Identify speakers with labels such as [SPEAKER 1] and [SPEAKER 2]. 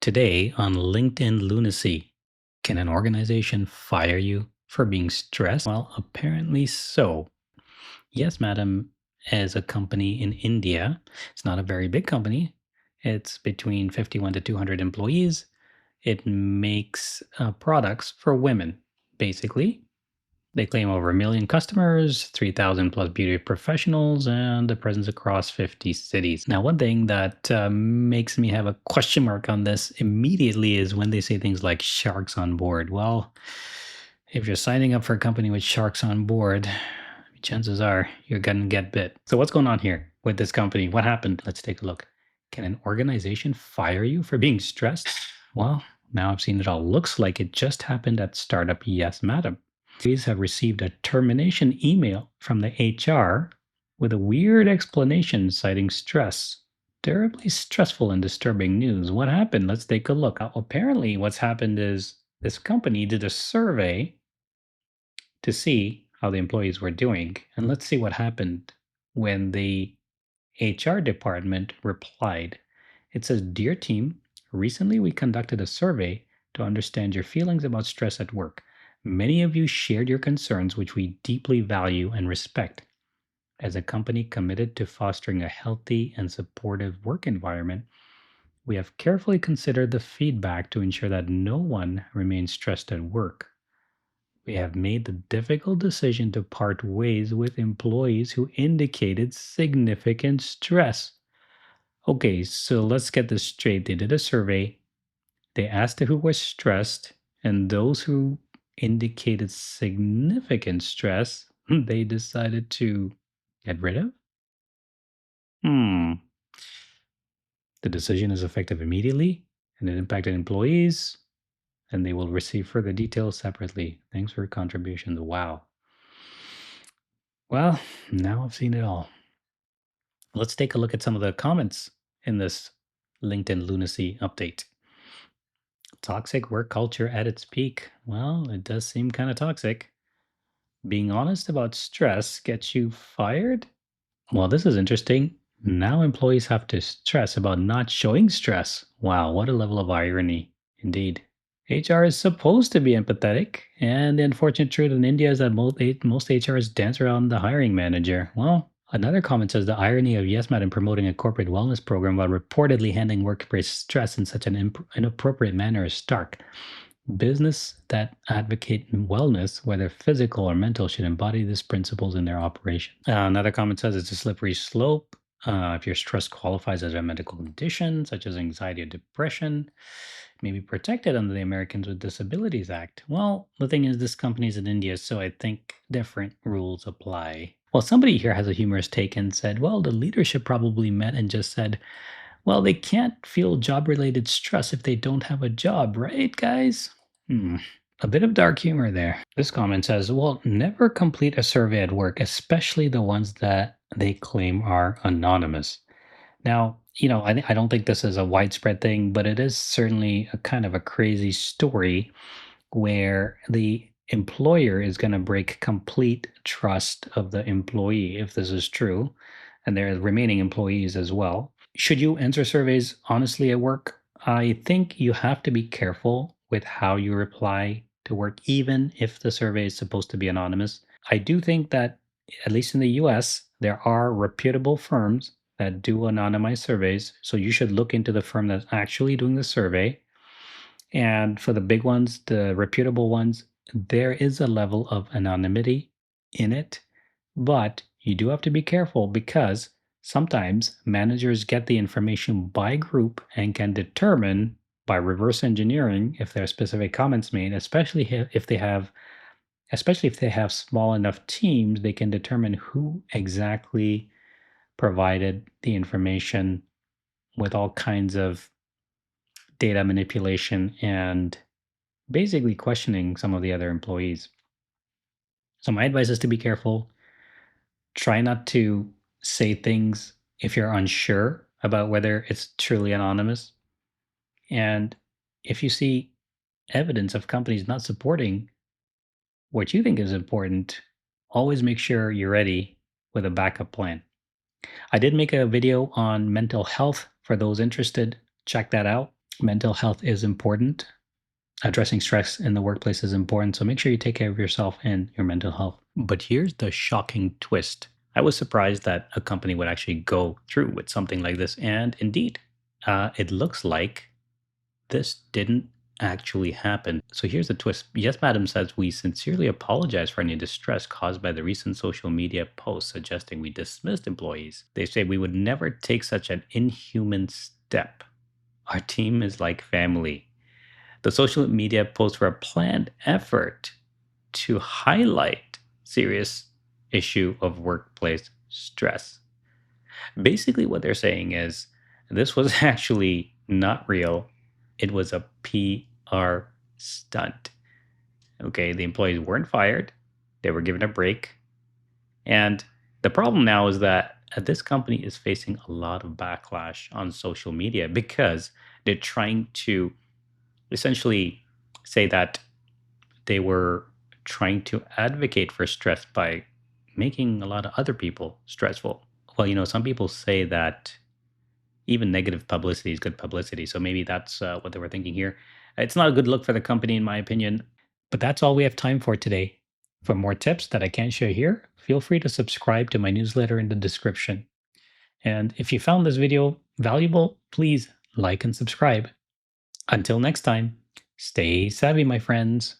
[SPEAKER 1] Today on LinkedIn Lunacy, can an organization fire you for being stressed? Well, apparently so. YesMadam is a company in India. It's not a very big company. It's between 51 to 200 employees. It makes products for women, basically. They claim over 1 million customers, 3,000 plus beauty professionals, and a presence across 50 cities. Now, one thing that makes me have a question mark on this immediately is when they say things like sharks on board. Well, if you're signing up for a company with sharks on board, chances are you're going to get bit. So, what's going on here with this company? What happened? Let's take a look. Can an organization fire you for being stressed? Well, now I've seen it all. Looks like it just happened at startup YesMadam. Employees have received a termination email from the HR with a weird explanation citing stress. Terribly stressful and disturbing news. What happened? Let's take a look. Apparently, what's happened is this company did a survey to see how the employees were doing. And let's see what happened when the HR department replied. It says, "Dear team, recently we conducted a survey to understand your feelings about stress at work. Many of you shared your concerns, which we deeply value and respect. As a company committed to fostering a healthy and supportive work environment, we have carefully considered the feedback to ensure that no one remains stressed at work. We have made the difficult decision to part ways with employees who indicated significant stress." Okay, so let's get this straight. They did a survey. They asked who was stressed, and those who indicated significant stress, they decided to get rid of. Hmm. The decision is effective immediately, and it impacted employees, and they will receive further details separately. Thanks for your contributions. Wow. Well, now I've seen it all. Let's take a look at some of the comments in this LinkedIn Lunacy update. Toxic work culture at its peak. Well, it does seem kind of toxic. Being honest about stress gets you fired? Well, this is interesting. Now employees have to stress about not showing stress. Wow, what a level of irony. Indeed. HR is supposed to be empathetic, and the unfortunate truth in India is that most HRs dance around the hiring manager. Well, another comment says the irony of YesMadam promoting a corporate wellness program while reportedly handling workplace stress in such an inappropriate manner is stark. Business that advocate wellness, whether physical or mental, should embody these principles in their operation. Another comment says it's a slippery slope. If your stress qualifies as a medical condition, such as anxiety or depression, it may be protected under the Americans with Disabilities Act. Well, the thing is, this company is in India, so I think different rules apply. Well, somebody here has a humorous take and said, well, the leadership probably met and just said, well, they can't feel job related stress if they don't have a job, right, guys? A bit of dark humor there. This comment says, well, never complete a survey at work, especially the ones that they claim are anonymous. Now, I don't think this is a widespread thing, but it is certainly a kind of a crazy story where the employer is going to break complete trust of the employee if this is true, and there are remaining employees as well. Should you answer surveys honestly at work? I think you have to be careful with how you reply to work, even if the survey is supposed to be anonymous. I do think that, at least in the US, there are reputable firms that do anonymize surveys. So you should look into the firm that's actually doing the survey. And for the big ones, the reputable ones, there is a level of anonymity in it, but you do have to be careful because sometimes managers get the information by group and can determine by reverse engineering if there are specific comments made, especially if they have small enough teams, they can determine who exactly provided the information with all kinds of data manipulation and basically questioning some of the other employees. So my advice is to be careful. Try not to say things if you're unsure about whether it's truly anonymous. And if you see evidence of companies not supporting what you think is important, always make sure you're ready with a backup plan. I did make a video on mental health for those interested. Check that out. Mental health is important. Addressing stress in the workplace is important. So make sure you take care of yourself and your mental health. But here's the shocking twist. I was surprised that a company would actually go through with something like this. And indeed, it looks like this didn't actually happen. So here's the twist. Yes, Madam says we sincerely apologize for any distress caused by the recent social media posts suggesting we dismissed employees. They say we would never take such an inhuman step. Our team is like family. The social media posts were a planned effort to highlight serious issue of workplace stress. Basically, what they're saying is this was actually not real. It was a PR stunt. Okay, the employees weren't fired, they were given a break. And the problem now is that this company is facing a lot of backlash on social media because they're trying to essentially say that they were trying to advocate for stress by making a lot of other people stressful. Well, some people say that even negative publicity is good publicity. So maybe that's what they were thinking here. It's not a good look for the company, in my opinion. But that's all we have time for today. For more tips that I can't share here, feel free to subscribe to my newsletter in the description. And if you found this video valuable, please like and subscribe. Until next time, stay savvy, my friends.